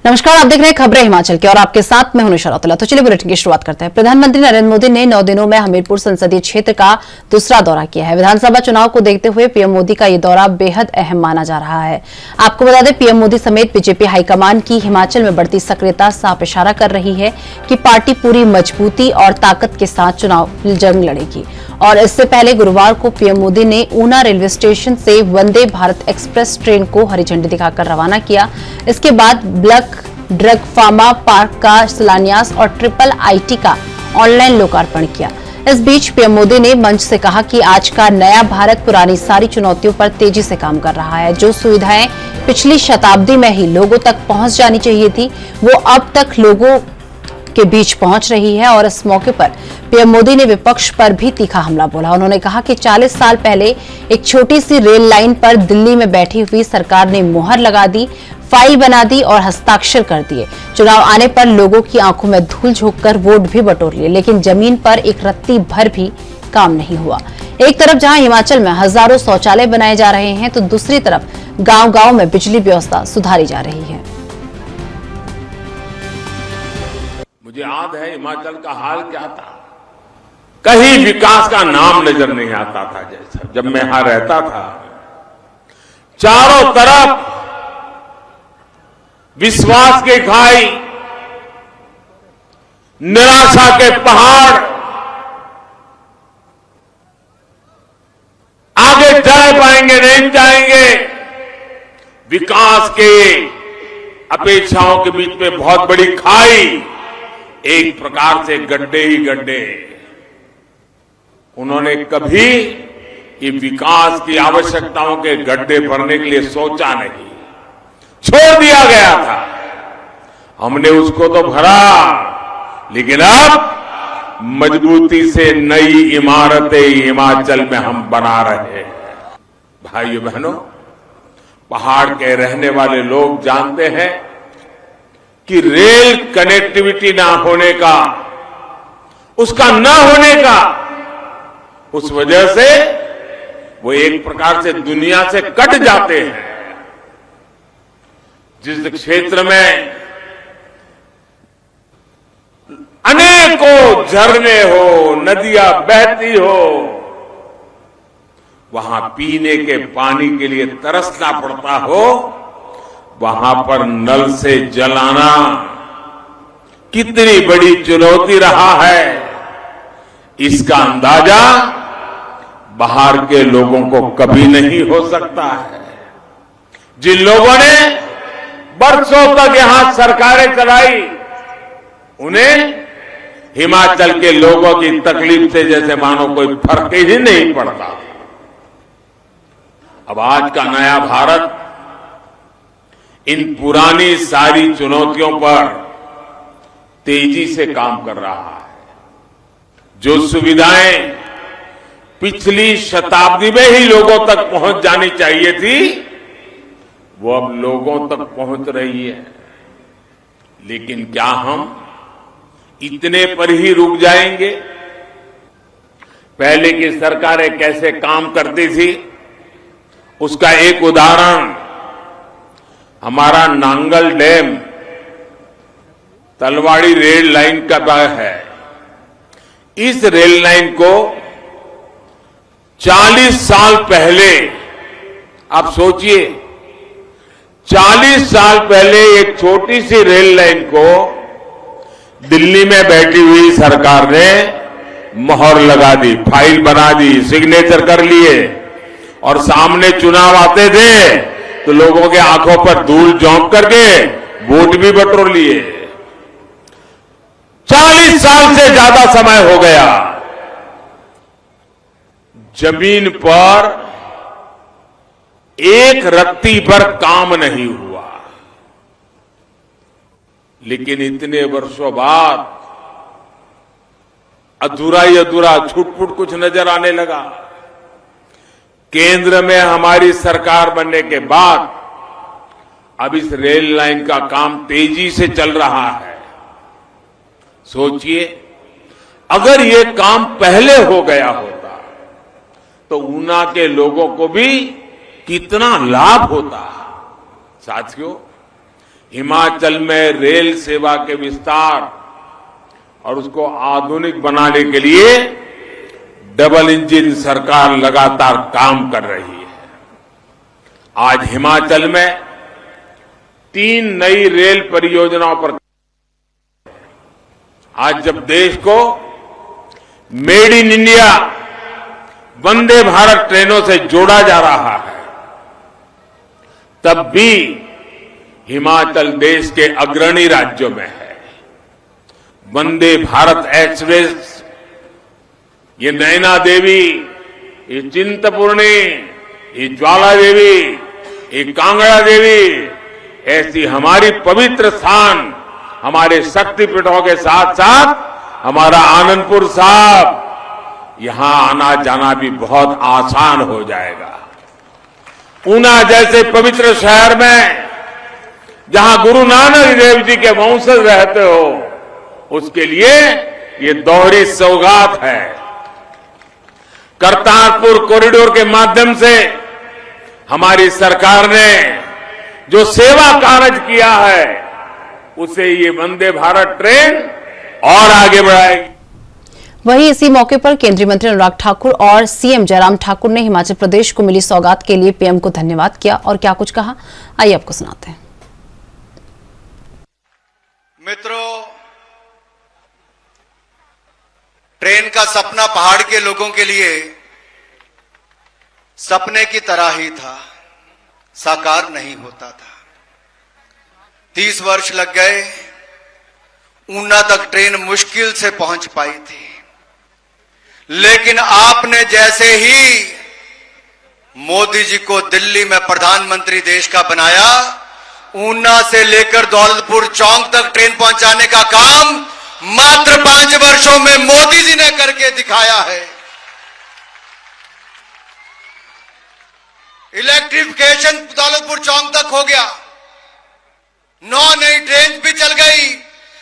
नमस्कार, आप देख रहे हैं खबरें हिमाचल की और आपके साथ मैं हूं निशा रौतेला। तो चलिए बुलेटिन की शुरुआत करते हैं। प्रधानमंत्री नरेंद्र मोदी ने 9 दिनों में हमीरपुर संसदीय क्षेत्र का दूसरा दौरा किया है। विधानसभा चुनाव को देखते हुए पीएम मोदी का ये दौरा बेहद अहम माना जा रहा है। आपको बता दें, पीएम मोदी समेत बीजेपी हाईकमान की हिमाचल में बढ़ती सक्रियता साफ इशारा कर रही है कि पार्टी पूरी मजबूती और ताकत के साथ चुनाव जंग लड़ेगी। और इससे पहले गुरुवार को पीएम मोदी ने ऊना रेलवे स्टेशन से वंदे भारत एक्सप्रेस ट्रेन को हरी झंडी दिखाकर रवाना किया। इसके बाद ब्लैक ड्रग फार्मा पार्क का शिलान्यास और ट्रिपल आईटी का ऑनलाइन लोकार्पण किया। इस बीच पीएम मोदी ने मंच से कहा कि आज का नया भारत पुरानी सारी चुनौतियों पर तेजी से काम कर रहा है। जो सुविधाएं पिछली शताब्दी में ही लोगों तक पहुंच जानी चाहिए थी, वो अब तक लोगों के बीच पहुंच रही है। और इस मौके पर पीएम मोदी ने विपक्ष पर भी तीखा हमला बोला। उन्होंने कहा कि 40 साल पहले एक छोटी सी रेल लाइन पर दिल्ली में बैठी हुई सरकार ने मुहर लगा दी, फाइल बना दी और हस्ताक्षर कर दिए। चुनाव आने पर लोगों की आंखों में धूल झोंककर वोट भी बटोर लिए, लेकिन जमीन पर एक रत्ती भर भी काम नहीं हुआ। एक तरफ जहां हिमाचल में हजारों शौचालय बनाए जा रहे हैं, तो दूसरी तरफ गांव-गांव में बिजली व्यवस्था सुधारी जा रही है। मुझे याद है हिमाचल का हाल क्या था। कहीं विकास का नाम नजर नहीं आता था। जैसा जब मैं यहां रहता था, चारों तरफ विश्वास की खाई, निराशा के पहाड़, आगे जा पाएंगे नहीं जाएंगे, विकास के अपेक्षाओं के बीच में बहुत बड़ी खाई, एक प्रकार से गड्ढे ही गड्ढे। उन्होंने कभी ये विकास की आवश्यकताओं के गड्ढे भरने के लिए सोचा नहीं, छोड़ दिया गया था। हमने उसको तो भरा, लेकिन अब मजबूती से नई इमारतें हिमाचल में हम बना रहे हैं। भाइयों बहनों, पहाड़ के रहने वाले लोग जानते हैं कि रेल कनेक्टिविटी ना होने का, उसका न होने का, उस वजह से वो एक प्रकार से दुनिया से कट जाते हैं। जिस क्षेत्र में अनेकों झरने हो, नदियां बहती हो, वहां पीने के पानी के लिए तरसना पड़ता हो, वहां पर नल से जल आना कितनी बड़ी चुनौती रहा है, इसका अंदाजा बाहर के लोगों को कभी नहीं हो सकता है। जिन लोगों ने बरसों तक यहां सरकारें चलाई, उन्हें हिमाचल के लोगों की तकलीफ से जैसे मानो कोई फर्क ही नहीं पड़ता। अब आज का नया भारत इन पुरानी सारी चुनौतियों पर तेजी से काम कर रहा है। जो सुविधाएं पिछली शताब्दी में ही लोगों तक पहुंच जानी चाहिए थी, वो अब लोगों तक पहुंच रही है। लेकिन क्या हम इतने पर ही रुक जाएंगे? पहले की सरकारें कैसे काम करती थी, उसका एक उदाहरण हमारा Nangal dam Talwari rail line का है। इस रेल लाइन को 40 साल पहले, आप सोचिए, 40 साल पहले एक छोटी सी रेल लाइन को दिल्ली में बैठी हुई सरकार ने मोहर लगा दी, फाइल बना दी, सिग्नेचर कर लिए, और सामने चुनाव आते थे तो लोगों के आंखों पर धूल झोंक करके वोट भी बटोर लिए। 40 साल से ज्यादा समय हो गया, जमीन पर एक रत्ती पर काम नहीं हुआ। लेकिन इतने वर्षों बाद अधूरा ही अधूरा, छूट-फूट कुछ नजर आने लगा। केंद्र में हमारी सरकार बनने के बाद अब इस रेल लाइन का काम तेजी से चल रहा है। सोचिए, अगर ये काम पहले हो गया होता तो ऊना के लोगों को भी कितना लाभ होता। साथियों, हिमाचल में रेल सेवा के विस्तार और उसको आधुनिक बनाने के लिए डबल इंजन सरकार लगातार काम कर रही है। आज हिमाचल में 3 नई रेल परियोजनाओं पर आज जब देश को made in India Vande Bharat ट्रेनों से जोड़ा जा रहा है, तब भी हिमाचल देश के अग्रणी राज्यों में है। वंदे भारत एक्सप्रेस, ये नैना देवी, ये चिंतपूर्णी, ये ज्वाला देवी, ये कांगड़ा देवी, ऐसी हमारी पवित्र स्थान, हमारे शक्तिपीठों के साथ साथ हमारा आनंदपुर साहब, यहां आना जाना भी बहुत आसान हो जाएगा। ऊना जैसे पवित्र शहर में जहां गुरु नानक देव जी के वंशज रहते हो, उसके लिए ये दोहरी सौगात है। करतारपुर कॉरिडोर के माध्यम से हमारी सरकार ने जो सेवा कार्य किया है, उसे ये वंदे भारत ट्रेन और आगे बढ़ाएगी। वहीं इसी मौके पर केंद्रीय मंत्री अनुराग ठाकुर और सीएम जयराम ठाकुर ने हिमाचल प्रदेश को मिली सौगात के लिए पीएम को धन्यवाद किया और क्या कुछ कहा, आइए आपको सुनाते हैं। मित्रों, ट्रेन का सपना पहाड़ के लोगों के लिए सपने की तरह ही था, साकार नहीं होता था। 30 वर्ष लग गए, ऊना तक ट्रेन मुश्किल से पहुंच पाई थी, लेकिन आपने जैसे ही मोदी जी को दिल्ली में प्रधानमंत्री देश का बनाया, ऊना से लेकर दौलतपुर चौक तक ट्रेन पहुंचाने का काम मात्र 5 वर्षों में मोदी जी ने करके दिखाया है। इलेक्ट्रिफिकेशन दौलतपुर चौक तक हो गया, 9 नई ट्रेन भी चल गई,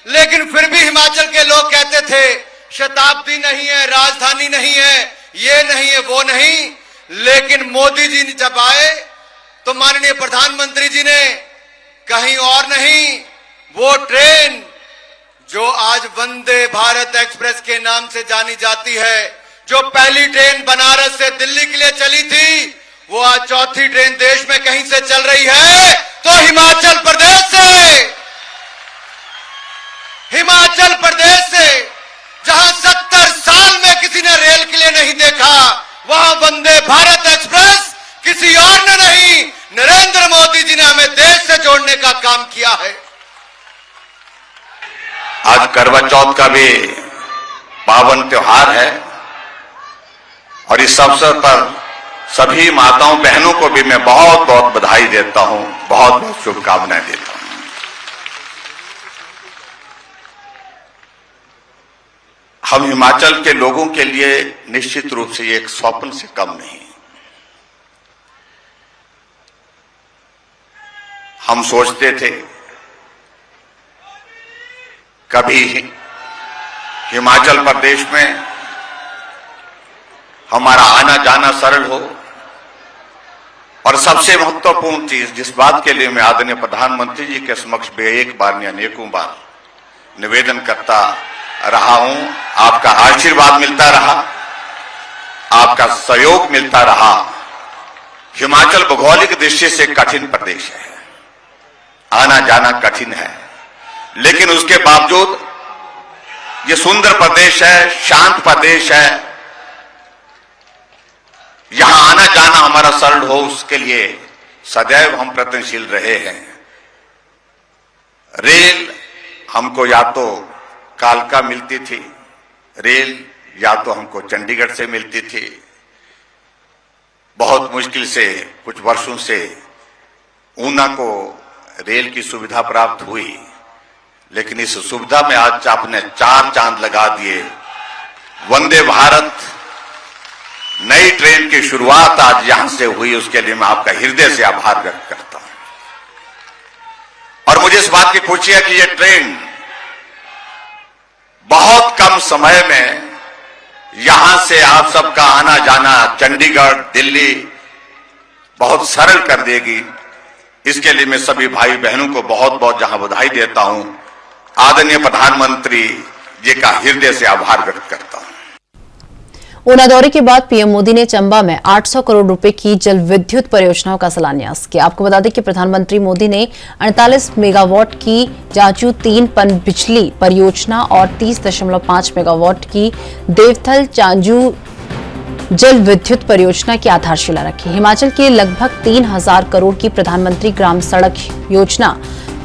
लेकिन फिर भी हिमाचल के लोग कहते थे शताब्दी नहीं है, राजधानी नहीं है, ये नहीं है, वो नहीं। लेकिन मोदी जी जब आए तो माननीय प्रधानमंत्री जी ने कहीं और नहीं, वो ट्रेन जो आज वंदे भारत एक्सप्रेस के नाम से जानी जाती है, जो पहली ट्रेन बनारस से दिल्ली के लिए चली थी, वो आज चौथी ट्रेन देश में कहीं से चल रही है तो हिमाचल प्रदेश से। हिमाचल प्रदेश से, जहां 70 साल में किसी ने रेल के लिए नहीं देखा, वहां वंदे भारत एक्सप्रेस किसी और ने नहीं, नरेंद्र मोदी जी ने हमें देश से जोड़ने का काम किया है। आज करवा चौथ का भी पावन त्योहार है और इस अवसर पर सभी माताओं बहनों को भी मैं बहुत बहुत बधाई देता हूं, बहुत बहुत शुभकामनाएं देता हूं। हम हिमाचल के लोगों के लिए निश्चित रूप से ये एक स्वप्न से कम नहीं। हम सोचते थे कभी हिमाचल प्रदेश में हमारा आना जाना सरल हो, और सबसे महत्वपूर्ण चीज जिस बात के लिए मैं आदरणीय प्रधानमंत्री जी के समक्ष एक बार नहीं अनेकों बार निवेदन करता रहा हूं, आपका आशीर्वाद मिलता रहा, आपका सहयोग मिलता रहा। हिमाचल भौगोलिक दृष्टि से कठिन प्रदेश है, आना जाना कठिन है, लेकिन उसके बावजूद ये सुंदर प्रदेश है, शांत प्रदेश है, यहां आना जाना हमारा सरल हो, उसके लिए सदैव हम प्रयत्नशील रहे हैं। रेल हमको या तो कालका मिलती थी, रेल या तो हमको चंडीगढ़ से मिलती थी। बहुत मुश्किल से कुछ वर्षों से ऊना को रेल की सुविधा प्राप्त हुई, लेकिन इस सुविधा में आज आपने 4 चांद लगा दिए। वंदे भारत नई ट्रेन की शुरुआत आज यहां से हुई, उसके लिए मैं आपका हृदय से आभार व्यक्त करता हूं। और मुझे इस बात की खुशी है कि यह ट्रेन बहुत कम समय में यहां से आप सबका आना जाना चंडीगढ़ दिल्ली बहुत सरल कर देगी। इसके लिए मैं सभी भाई बहनों को बहुत बहुत जहां बधाई देता हूं, आदरणीय प्रधानमंत्री जी का हृदय से आभार व्यक्त करता हूं। ऊना दौरे के बाद पीएम मोदी ने चंबा में 800 करोड़ रुपए की जल विद्युत परियोजनाओं का शिलान्यास किया। आपको बता दें कि प्रधानमंत्री मोदी ने 48 मेगावाट की जांजू 3 पन बिजली परियोजना और 30.5 मेगावाट की देवथल चांजू जल विद्युत परियोजना की आधारशिला रखी। हिमाचल के लगभग 3000 करोड़ की प्रधानमंत्री ग्राम सड़क योजना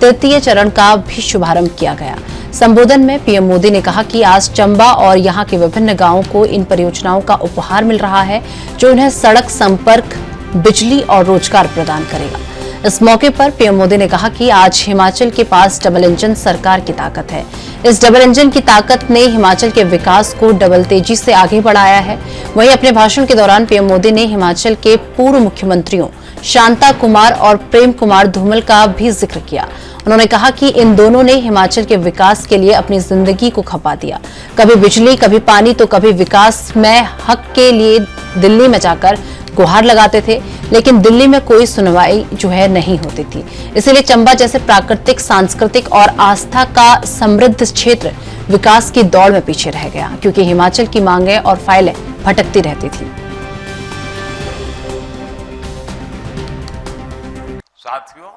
तृतीय चरण का भी शुभारंभ किया गया। संबोधन में पीएम मोदी ने कहा कि आज चंबा और यहां के विभिन्न गांवों को इन परियोजनाओं का उपहार मिल रहा है, जो उन्हें सड़क संपर्क, बिजली और रोजगार प्रदान करेगा। इस मौके पर पीएम मोदी ने कहा कि आज हिमाचल के पास डबल इंजन सरकार की ताकत है। इस डबल इंजन की ताकत ने हिमाचल के विकास को डबल तेजी से आगे बढ़ाया है। वहीं अपने भाषण के दौरान पीएम मोदी ने हिमाचल के पूर्व मुख्यमंत्रियों शांता कुमार और प्रेम कुमार धूमल का भी जिक्र किया। उन्होंने कहा कि इन दोनों ने हिमाचल के विकास के लिए अपनी जिंदगी को खपा दिया। कभी बिजली, कभी पानी, तो कभी विकास में हक के लिए दिल्ली में जाकर गुहार लगाते थे, लेकिन दिल्ली में कोई सुनवाई जो है नहीं होती थी। इसीलिए चंबा जैसे प्राकृतिक, सांस्कृतिक और आस्था का समृद्ध क्षेत्र विकास की दौड़ में पीछे रह गया, क्योंकि हिमाचल की मांगें और फाइलें भटकती रहती थी। साथियों,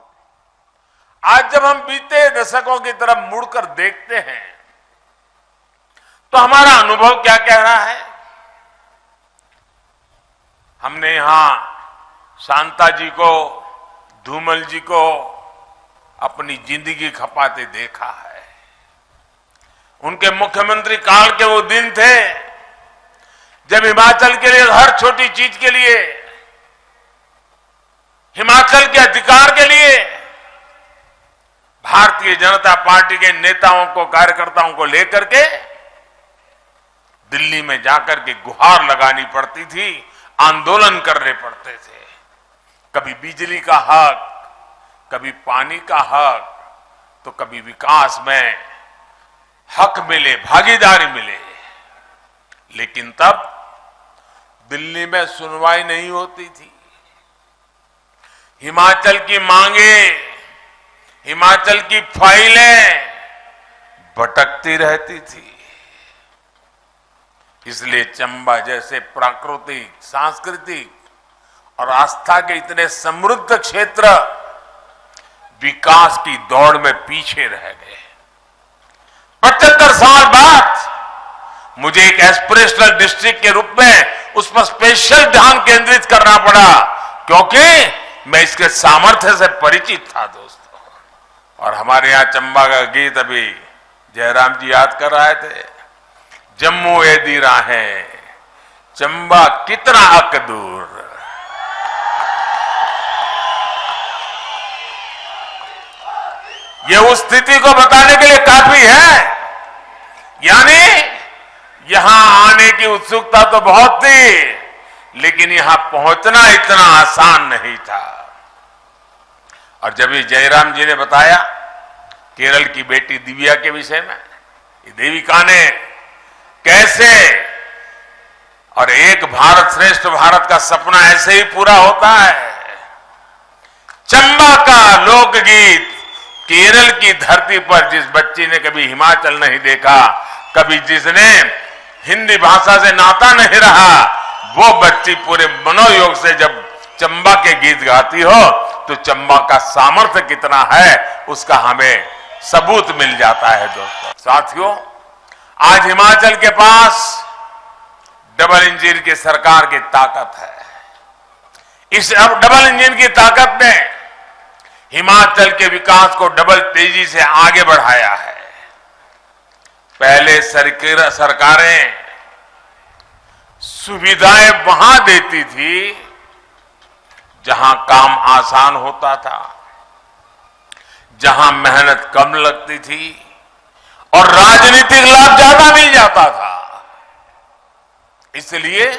आज जब हम बीते दशकों की तरफ मुड़कर देखते हैं तो हमारा अनुभव क्या कह रहा है? हमने यहां शांता जी को, धूमल जी को अपनी जिंदगी खपाते देखा है। उनके मुख्यमंत्री काल के वो दिन थे जब हिमाचल के लिए, हर छोटी चीज के लिए, हिमाचल के अधिकार के लिए भारतीय जनता पार्टी के नेताओं को, कार्यकर्ताओं को लेकर के दिल्ली में जाकर के गुहार लगानी पड़ती थी, आंदोलन करने पड़ते थे। कभी बिजली का हक, कभी पानी का हक, तो कभी विकास में हक मिले, भागीदारी मिले। लेकिन तब दिल्ली में सुनवाई नहीं होती थी। हिमाचल की मांगे, हिमाचल की फाइलें भटकती रहती थी। इसलिए चंबा जैसे प्राकृतिक, सांस्कृतिक और आस्था के इतने समृद्ध क्षेत्र विकास की दौड़ में पीछे रह गए। 75 साल बाद मुझे एक एस्पिरेशनल डिस्ट्रिक्ट के रूप में उस पर स्पेशल ध्यान केंद्रित करना पड़ा, क्योंकि मैं इसके सामर्थ्य से परिचित था दोस्तों। और हमारे यहां चंबा का गीत अभी जयराम जी याद कर रहे थे, जम्मू एदी राहें चंबा कितना अक दूर। ये उस स्थिति को बताने के लिए काफी है। यानी यहां आने की उत्सुकता तो बहुत थी, लेकिन यहां पहुंचना इतना आसान नहीं था। और जब ये जयराम जी ने बताया केरल की बेटी दिव्या के विषय में, ये देविका ने कैसे, और एक भारत श्रेष्ठ भारत का सपना ऐसे ही पूरा होता है। चंबा का लोकगीत केरल की धरती पर जिस बच्ची ने कभी हिमाचल नहीं देखा, कभी जिसने हिंदी भाषा से नाता नहीं रहा, वो बच्ची पूरे मनोयोग से जब चंबा के गीत गाती हो तो चंबा का सामर्थ्य कितना है उसका हमें सबूत मिल जाता है दोस्तों। साथियों, आज हिमाचल के पास डबल इंजन की सरकार की ताकत है। इस डबल इंजन की ताकत ने हिमाचल के विकास को डबल तेजी से आगे बढ़ाया है। पहले सरकारें सुविधाएं वहां देती थी जहां काम आसान होता था, जहां मेहनत कम लगती थी और राजनीतिक लाभ ज्यादा मिल जाता था। इसलिए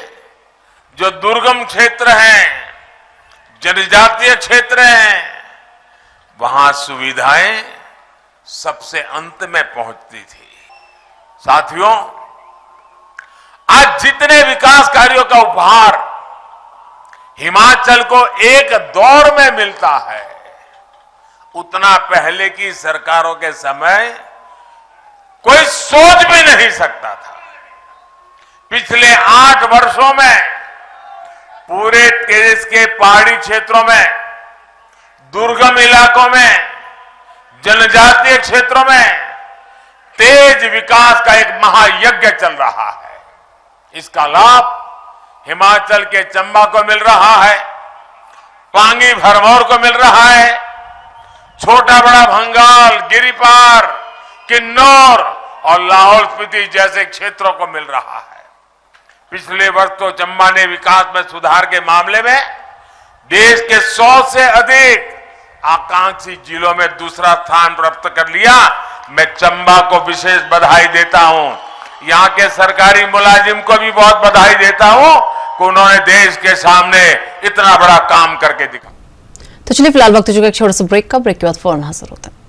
जो दुर्गम क्षेत्र हैं, जनजातीय क्षेत्र हैं, वहां सुविधाएं सबसे अंत में पहुंचती थी। साथियों, आज जितने विकास कार्यों का उपहार हिमाचल को एक दौर में मिलता है, उतना पहले की सरकारों के समय कोई सोच भी नहीं सकता था। पिछले 8 वर्षों में पूरे देश के पहाड़ी क्षेत्रों में, दुर्गम इलाकों में, जनजातीय क्षेत्रों में तेज विकास का एक महायज्ञ चल रहा है। इसका लाभ हिमाचल के चंबा को मिल रहा है, पांगी भरमौर को मिल रहा है, छोटा बड़ा भंगाल, गिरिपार, किन्नौर और लाहौल स्पीति जैसे क्षेत्रों को मिल रहा है। पिछले वर्ष तो चंबा ने विकास में सुधार के मामले में देश के 100 से अधिक आकांक्षी जिलों में दूसरा स्थान प्राप्त कर लिया। मैं चंबा को विशेष बधाई देता हूं। यहां के सरकारी मुलाजिम को भी बहुत बधाई देता हूं कि उन्होंने देश के सामने इतना बड़ा काम करके दिखा। तो चलिए फिलहाल वक्त हो चुका है एक छोटा सा ब्रेक का। ब्रेक के बाद फौरन हाजिर होते हैं।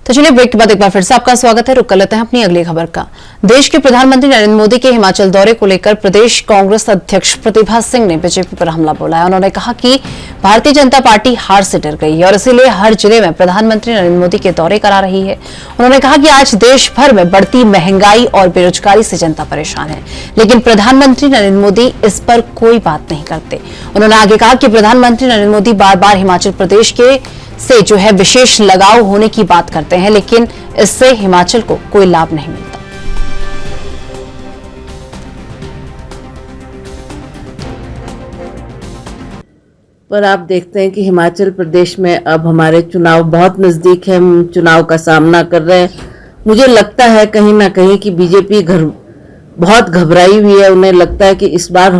तो चलिए ब्रेक के बाद एक बार फिर से आपका स्वागत है। रुक कर लेते हैं अपनी अगली खबर का। देश के प्रधानमंत्री नरेंद्र मोदी के हिमाचल दौरे को लेकर प्रदेश कांग्रेस अध्यक्ष प्रतिभा सिंह ने बीजेपी पर हमला बोला है। उन्होंने कहा कि भारतीय जनता पार्टी हार से डर गई है और इसीलिए हर जिले में प्रधानमंत्री नरेंद्र मोदी के दौरे करा रही है। उन्होंने कहा कि आज देश भर में बढ़ती महंगाई और बेरोजगारी से जनता परेशान है, लेकिन प्रधानमंत्री नरेंद्र मोदी इस पर कोई बात नहीं करते। उन्होंने आगे कहा कि प्रधानमंत्री नरेंद्र मोदी बार बार हिमाचल प्रदेश से जो है विशेष लगाव होने की बात करते हैं, लेकिन इससे हिमाचल को कोई लाभ नहीं मिलता। पर आप देखते हैं कि हिमाचल प्रदेश में अब हमारे चुनाव बहुत नजदीक है, हम चुनाव का सामना कर रहे हैं। मुझे लगता है कहीं ना कहीं कि बीजेपी बहुत घबराई हुई है। उन्हें लगता है कि इस बार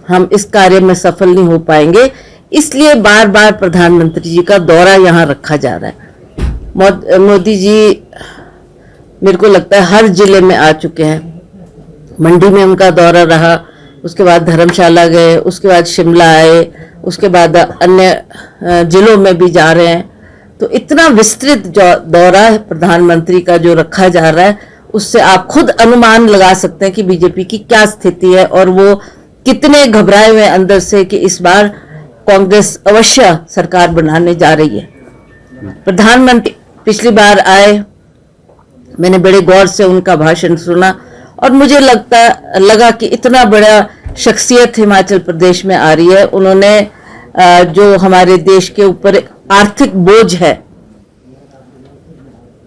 हम इस कार्य में सफल नहीं हो पाएंगे, इसलिए बार बार प्रधानमंत्री जी का दौरा यहाँ रखा जा रहा है। मोदी जी मेरे को लगता है हर जिले में आ चुके हैं। मंडी में उनका दौरा रहा, उसके बाद धर्मशाला गए, उसके बाद शिमला आए, उसके बाद अन्य जिलों में भी जा रहे हैं। तो इतना विस्तृत दौरा प्रधानमंत्री का जो रखा जा रहा है, उससे आप खुद अनुमान लगा सकते हैं कि बीजेपी की क्या स्थिति है और वो कितने घबराए हुए अंदर से कि इस बार कांग्रेस अवश्य सरकार बनाने जा रही है। प्रधानमंत्री पिछली बार आए, मैंने बड़े गौर से उनका भाषण सुना और मुझे लगा कि इतना बड़ा शख्सियत हिमाचल प्रदेश में आ रही है। उन्होंने जो हमारे देश के ऊपर आर्थिक बोझ है,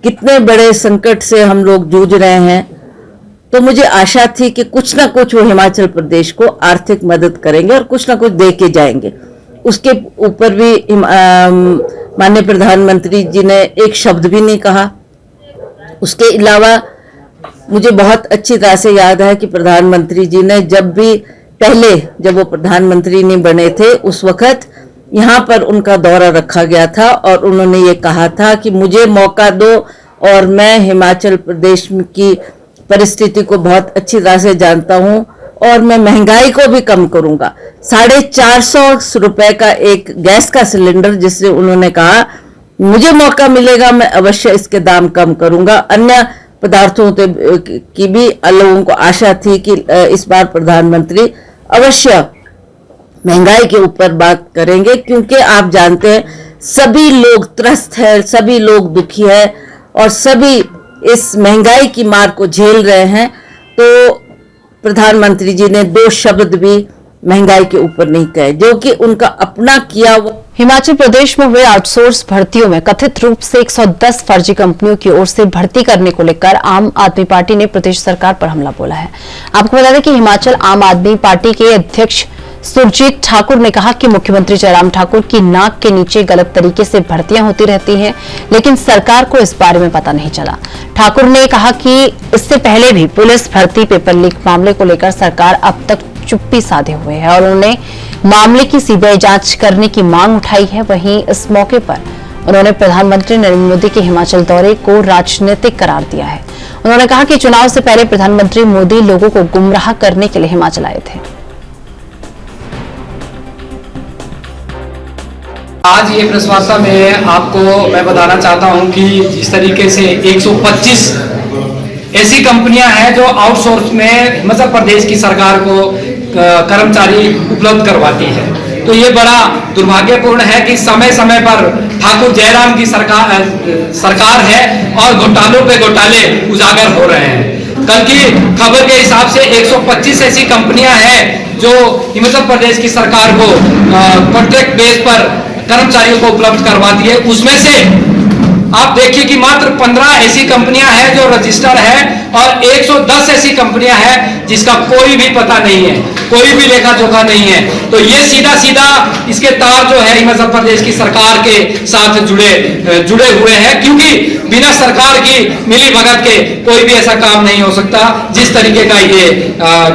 कितने बड़े संकट से हम लोग जूझ रहे हैं, तो मुझे आशा थी कि कुछ ना कुछ वो हिमाचल प्रदेश को आर्थिक मदद करेंगे और कुछ ना कुछ दे के जाएंगे। उसके ऊपर भी माननीय प्रधानमंत्री जी ने एक शब्द भी नहीं कहा। उसके अलावा मुझे बहुत अच्छी तरह से याद है कि प्रधानमंत्री जी ने जब वो प्रधानमंत्री नहीं बने थे, उस वक्त यहाँ पर उनका दौरा रखा गया था और उन्होंने ये कहा था कि मुझे मौका दो और मैं हिमाचल प्रदेश की परिस्थिति को बहुत अच्छी तरह से जानता हूँ और मैं महंगाई को भी कम करूंगा। 450 रुपए का एक गैस का सिलेंडर, जिससे उन्होंने कहा मुझे मौका मिलेगा मैं अवश्य इसके दाम कम करूंगा। अन्य पदार्थों की भी लोगों को आशा थी कि इस बार प्रधानमंत्री अवश्य महंगाई के ऊपर बात करेंगे, क्योंकि आप जानते हैं सभी लोग त्रस्त है, सभी लोग दुखी है और सभी इस महंगाई की मार को झेल रहे हैं। तो प्रधानमंत्री जी ने 2 शब्द भी महंगाई के ऊपर नहीं कहे, जो कि उनका अपना किया हुआ। हिमाचल प्रदेश में हुए आउटसोर्स भर्तियों में कथित रूप से 110 फर्जी कंपनियों की ओर से भर्ती करने को लेकर आम आदमी पार्टी ने प्रदेश सरकार पर हमला बोला है। आपको बता दें कि हिमाचल आम आदमी पार्टी के अध्यक्ष सुरजीत ठाकुर ने कहा कि मुख्यमंत्री जयराम ठाकुर की नाक के नीचे गलत तरीके से भर्तियां होती रहती हैं, लेकिन सरकार को इस बारे में पता नहीं चला। ठाकुर ने कहा कि इससे पहले भी पुलिस भर्ती पेपर लीक मामले को लेकर सरकार अब तक चुप्पी साधे हुए है और उन्होंने मामले की सीबीआई जांच करने की मांग उठाई है। वहीं इस मौके पर उन्होंने प्रधानमंत्री नरेंद्र मोदी के हिमाचल दौरे को राजनीतिक करार दिया है। उन्होंने कहा कि चुनाव से पहले प्रधानमंत्री मोदी लोगों को गुमराह करने के लिए हिमाचल आए थे। आज ये प्रेस वार्ता में आपको मैं बताना चाहता हूं कि जिस तरीके से 125 ऐसी कंपनियां हैं जो आउटसोर्स में हिमाचल प्रदेश की सरकार को कर्मचारी उपलब्ध करवाती है। तो ये बड़ा दुर्भाग्यपूर्ण है कि समय समय पर ठाकुर जयराम की सरकार है और घोटालों पे घोटाले उजागर हो रहे हैं। कल की खबर के हिसाब से 125 ऐसी कंपनियां हैं जो हिमाचल प्रदेश की सरकार को कॉन्ट्रैक्ट बेस पर कर्मचारियों को उपलब्ध करवाती है। उसमें से आप देखिए कि मात्र 15 ऐसी कंपनियां हैं जो रजिस्टर्ड है और 110 ऐसी कंपनियां हैं जिसका कोई भी पता नहीं है, कोई भी लेखा जोखा नहीं है। तो ये सीधा सीधा इसके तार जो है हिमाचल प्रदेश की सरकार के साथ जुड़े हुए हैं, क्योंकि बिना सरकार की मिली भगत के कोई भी ऐसा काम नहीं हो सकता। जिस तरीके का ये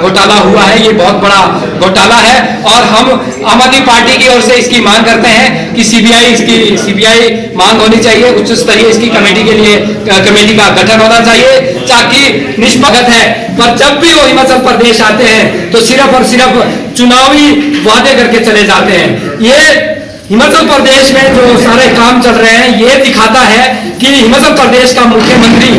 घोटाला हुआ है, ये बहुत बड़ा घोटाला है और हम आम आदमी पार्टी की ओर से इसकी मांग करते हैं कि सीबीआई मांग होनी चाहिए। उच्च स्तरीय इसकी कमेटी के लिए कमेटी का गठन होना चाहिए ताकि निष्पक्ष है। पर जब भी वो हिमाचल प्रदेश आते हैं तो सिर्फ और सिर्फ चुनावी वादे करके चले जाते हैं। ये हिमाचल प्रदेश में जो सारे काम चल रहे हैं ये दिखाता है कि हिमाचल प्रदेश का मुख्यमंत्री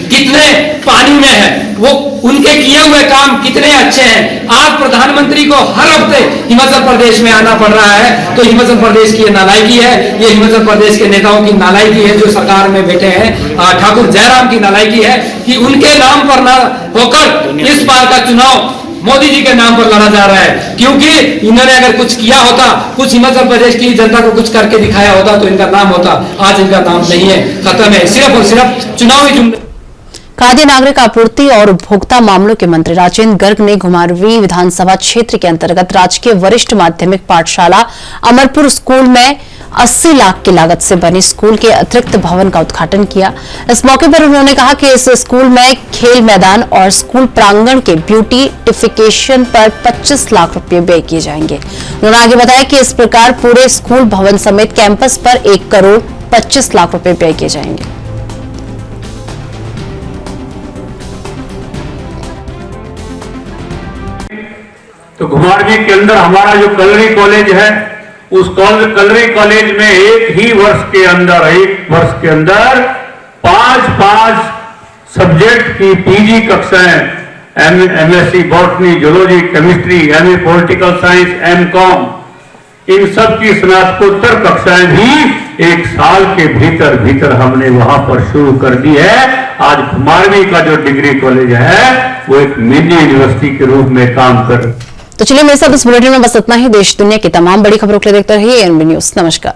कितने पानी में है, वो उनके किए हुए काम कितने अच्छे हैं। आज प्रधानमंत्री को हर हफ्ते हिमाचल प्रदेश में आना पड़ रहा है, तो हिमाचल प्रदेश की ये नालायकी है, ये हिमाचल प्रदेश के नेताओं की नालायकी है जो सरकार में बैठे हैं। ठाकुर जयराम की नालायकी है कि उनके नाम पर ना होकर इस बार का चुनाव मोदी जी के नाम पर लड़ा जा रहा है, क्योंकि इन्होंने अगर कुछ किया होता, कुछ हिमाचल प्रदेश की जनता को कुछ करके दिखाया होता तो इनका नाम होता। आज इनका नाम नहीं है, खत्म है, सिर्फ और सिर्फ चुनावी जुमले। खाद्य नागरिक आपूर्ति और उपभोक्ता मामलों के मंत्री राजेंद्र गर्ग ने घुमारवीं विधानसभा क्षेत्र के अंतर्गत राजकीय वरिष्ठ माध्यमिक पाठशाला अमरपुर स्कूल में 80 लाख की लागत से बने स्कूल के अतिरिक्त भवन का उद्घाटन किया। इस मौके पर उन्होंने कहा कि इस स्कूल में खेल मैदान और स्कूल प्रांगण के ब्यूटिफिकेशन पर 25 लाख रुपए व्यय किए जाएंगे। उन्होंने आगे बताया कि इस प्रकार पूरे स्कूल भवन समेत कैंपस पर 1 करोड़ 25 लाख रुपए व्यय किए जाएंगे। तो घुमारवीं के अंदर हमारा जो कलरी कॉलेज है, उस कलरी कॉलेज में एक वर्ष के अंदर 5 सब्जेक्ट की पीजी कक्षाएं, MSc botany, zoology, chemistry, MA political science, MCom, इन सब की स्नातकोत्तर कक्षाएं भी 1 साल के भीतर हमने वहां पर शुरू कर दी है। आज घुमारवीं का जो डिग्री कॉलेज है वो एक मिनी यूनिवर्सिटी के रूप में काम कर। तो चलिए मेरे साथ इस बुलेटिन में बस इतना ही। देश दुनिया की तमाम बड़ी खबरों के लिए देखते रहिए एएनबी न्यूज। नमस्कार।